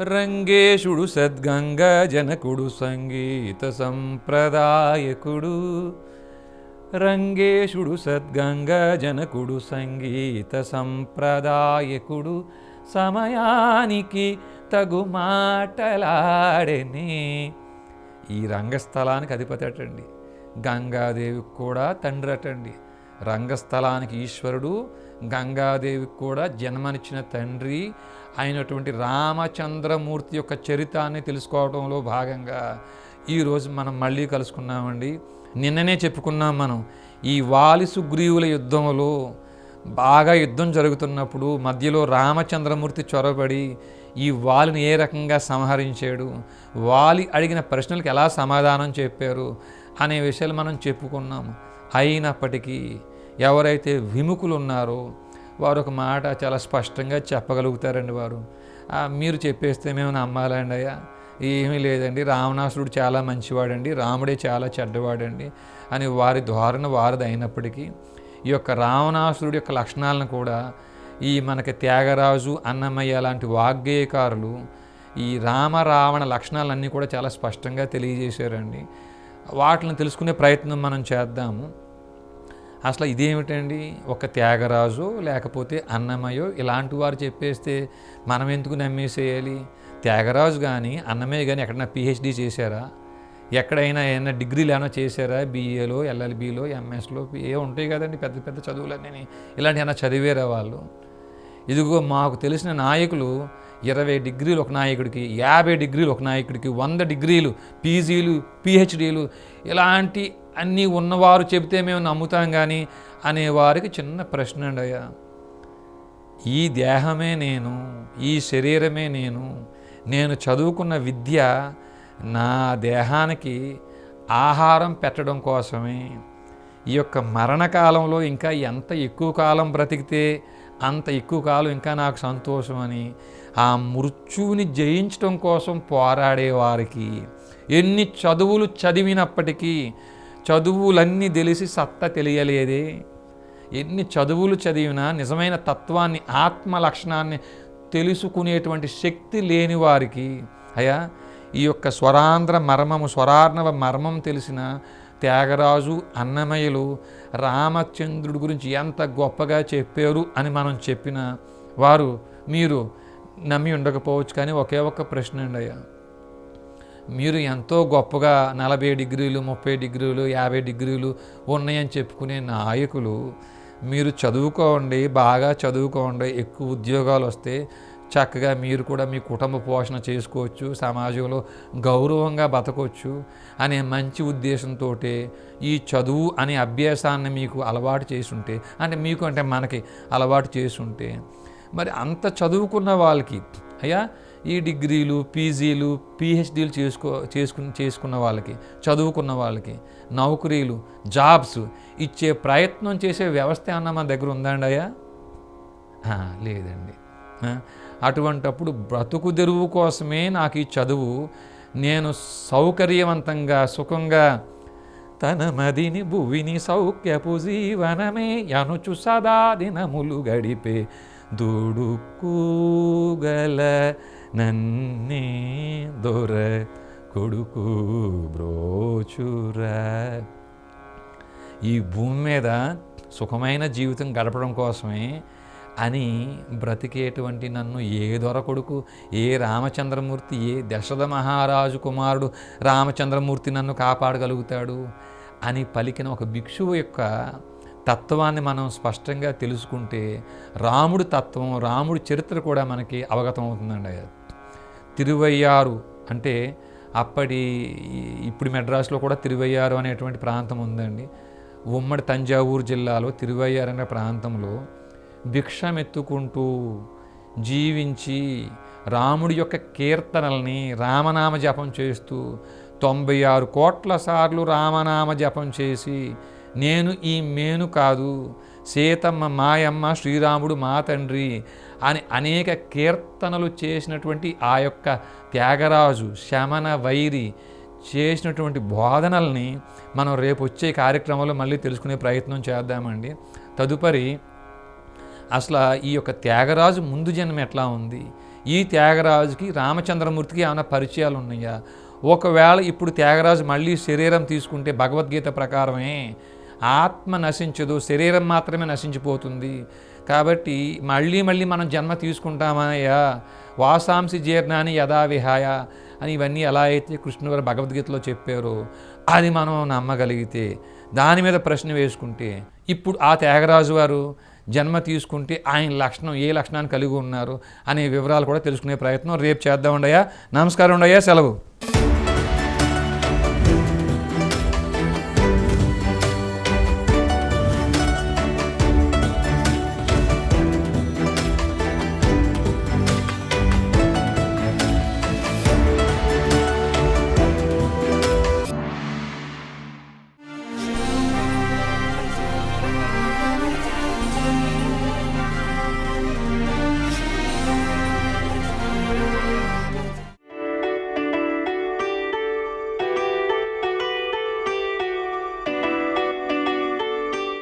రంగేశుడు సద్గంగ జనకుడు సంగీత సంప్రదాయకుడు. రంగేశుడు సద్గంగ జనకుడు సంగీత సంప్రదాయకుడు. సమయానికి తగు మాటలాడెనే. ఈ రంగస్థలానికి అధిపతి అటండి, గంగాదేవికి కూడా తండ్రి అటండి. రంగస్థలానికి ఈశ్వరుడు, గంగాదేవికి కూడా జన్మనిచ్చిన తండ్రి అయినటువంటి రామచంద్రమూర్తి యొక్క చరితాన్ని తెలుసుకోవడంలో భాగంగా ఈరోజు మనం మళ్ళీ కలుసుకున్నామండి. నిన్ననే చెప్పుకున్నాం మనం, ఈ వాలి సుగ్రీవుల యుద్ధంలో బాగా యుద్ధం జరుగుతున్నప్పుడు మధ్యలో రామచంద్రమూర్తి చొరబడి ఈ వాలిని ఏ రకంగా సంహరించాడు, వాలి అడిగిన ప్రశ్నలకు ఎలా సమాధానం చెప్పారు అనే విషయాలు మనం చెప్పుకున్నాము. అయినప్పటికీ ఎవరైతే విముఖులు ఉన్నారో వారు ఒక మాట చాలా స్పష్టంగా చెప్పగలుగుతారండి. వారు మీరు చెప్పేస్తే మేము నమ్మాలండి అయ్యా, ఏమీ లేదండి, రావణాసురుడు చాలా మంచివాడండి, రాముడే చాలా చెడ్డవాడండి అని వారి ధోరణ వారిది అయినప్పటికీ ఈ యొక్క రావణాసురుడి యొక్క లక్షణాలను కూడా ఈ మనకి త్యాగరాజు, అన్నమయ్య లాంటి వాగ్గేయకారులు ఈ రావణ లక్షణాలన్నీ కూడా చాలా స్పష్టంగా తెలియజేశారండి. వాటిని తెలుసుకునే ప్రయత్నం మనం చేద్దాము. అసలు ఇదేమిటండి, ఒక త్యాగరాజు లేకపోతే అన్నమయ్యో ఇలాంటి వారు చెప్పేస్తే మనం ఎందుకు నమ్మేసేయాలి? త్యాగరాజు కానీ అన్నమయ్య కానీ ఎక్కడైనా పిహెచ్డి చేశారా? ఎక్కడైనా ఏమైనా డిగ్రీలు ఏమైనా చేశారా? బీఏలో, ఎల్ఎల్బీలో, ఎంఎస్లో ఏ ఉంటాయి కదండి పెద్ద పెద్ద చదువులన్నీ. ఇలాంటి ఏమైనా చదివేరా వాళ్ళు? ఇదిగో మాకు తెలిసిన నాయకులు 20 డిగ్రీలు ఒక నాయకుడికి, 50 డిగ్రీలు ఒక నాయకుడికి, 100 డిగ్రీలు, పీజీలు, పిహెచ్డీలు ఇలాంటి అన్నీ ఉన్నవారు చెబితే మేము నమ్ముతాం కానీ అనేవారికి చిన్న ప్రశ్న అండి అయ్యా. ఈ దేహమే నేను, ఈ శరీరమే నేను చదువుకున్న విద్య నా దేహానికి ఆహారం పెట్టడం కోసమే. ఈ యొక్క మరణకాలంలో ఇంకా ఎంత ఎక్కువ కాలం బ్రతికితే అంత ఎక్కువ కాలం ఇంకా నాకు సంతోషం అని ఆ మృత్యువుని జయించడం కోసం పోరాడేవారికి ఎన్ని చదువులు చదివినప్పటికీ చదువులన్నీ తెలిసి సత్తా తెలియలేదే. ఎన్ని చదువులు చదివినా నిజమైన తత్వాన్ని, ఆత్మ లక్షణాన్ని తెలుసుకునేటువంటి శక్తి లేని వారికి అయ్యా ఈ యొక్క స్వరార్ణవ మర్మం తెలిసిన త్యాగరాజు, అన్నమయ్యలు రామచంద్రుడి గురించి ఎంత గొప్పగా చెప్పారు అని మనం చెప్పిన వారు మీరు నమ్మి ఉండకపోవచ్చు. కానీ ఒకే ఒక్క ప్రశ్న అండి అయ్యా, మీరు ఎంతో గొప్పగా 40 డిగ్రీలు, 30 డిగ్రీలు, 50 డిగ్రీలు ఉన్నాయని చెప్పుకునే నాయకులు మీరు చదువుకోండి, బాగా చదువుకోండి, ఎక్కువ ఉద్యోగాలు వస్తే చక్కగా మీరు కూడా మీ కుటుంబ పోషణ చేసుకోవచ్చు, సమాజంలో గౌరవంగా బతకొచ్చు అనే మంచి ఉద్దేశంతో ఈ చదువు అనే అభ్యాసాన్ని మీకు అలవాటు చేసుంటే, అంటే మనకి అలవాటు చేసుంటే మరి అంత చదువుకున్న వాళ్ళకి అయ్యా ఈ డిగ్రీలు, పీజీలు, పిహెచ్డీలు చేసుకున్న వాళ్ళకి, చదువుకున్న వాళ్ళకి నౌకరీలు, జాబ్స్ ఇచ్చే ప్రయత్నం చేసే వ్యవస్థ అన్న మన దగ్గర ఉందండి అయ్యా? లేదండి. అటువంటప్పుడు బ్రతుకు తెరువు కోసమే నాకు ఈ చదువు, నేను సౌకర్యవంతంగా సుఖంగా తన మదిని భువిని సౌఖ్యపు జీవనమే అనుచు సదా దినములు గడిపే దూడుకోగల నన్నే దొర కొడుకు బ్రోచురా. ఈ భూమి మీద సుఖమైన జీవితం గడపడం కోసమే అని బ్రతికేటువంటి నన్ను ఏ దొర కొడుకు, ఏ రామచంద్రమూర్తి, ఏ దశరథ మహారాజు కుమారుడు రామచంద్రమూర్తి నన్ను కాపాడగలుగుతాడు అని పలికిన ఒక భిక్షువు యొక్క తత్వాన్ని మనం స్పష్టంగా తెలుసుకుంటే రాముడి తత్వం, రాముడి చరిత్ర కూడా మనకి అవగతం అవుతుందండి. తిరువయ్యారు అంటే ఇప్పుడు మెడ్రాస్లో కూడా తిరువయ్యారు అనేటువంటి ప్రాంతం ఉందండి. ఉమ్మడి తంజావూరు జిల్లాలో తిరువయ్యారు అనే ప్రాంతంలో భిక్షమెత్తుకుంటూ జీవించి రాముడి యొక్క కీర్తనల్ని రామనామ జపం చేస్తూ 96 కోట్ల సార్లు రామనామ జపం చేసి నేను ఈ మేను కాదు, సీతమ్మ మాయమ్మ, శ్రీరాముడు మా తండ్రి అని అనేక కీర్తనలు చేసినటువంటి ఆ యొక్క త్యాగరాజు శమన వైరి చేసినటువంటి బోధనల్ని మనం రేపు వచ్చే కార్యక్రమంలో మళ్ళీ తెలుసుకునే ప్రయత్నం చేద్దామండి. తదుపరి అసలు ఈ యొక్క త్యాగరాజు ముందు జన్మ ఎట్లా ఉంది, ఈ త్యాగరాజుకి రామచంద్రమూర్తికి ఏమైనా పరిచయాలు ఉన్నాయా? ఒకవేళ ఇప్పుడు త్యాగరాజు మళ్ళీ శరీరం తీసుకుంటే భగవద్గీత ప్రకారమే ఆత్మ నశించదు, శరీరం మాత్రమే నశించిపోతుంది. కాబట్టి మళ్ళీ మళ్ళీ మనం జన్మ తీసుకుంటామయ్యా, వాసాంసి జీర్ణాన్ని యథా విహాయ అని ఇవన్నీ ఎలా అయితే కృష్ణుడు భగవద్గీతలో చెప్పారో అది మనం నమ్మగలిగితే, దాని మీద ప్రశ్న వేసుకుంటే, ఇప్పుడు ఆ త్యాగరాజు వారు జన్మ తీసుకుంటే ఆయన లక్షణం ఏ లక్షణాన్ని కలిగి ఉన్నారు అనే వివరాలు కూడా తెలుసుకునే ప్రయత్నం రేపు చేద్దామండయ్యా. నమస్కారం ఉండయ్యా, సెలవు.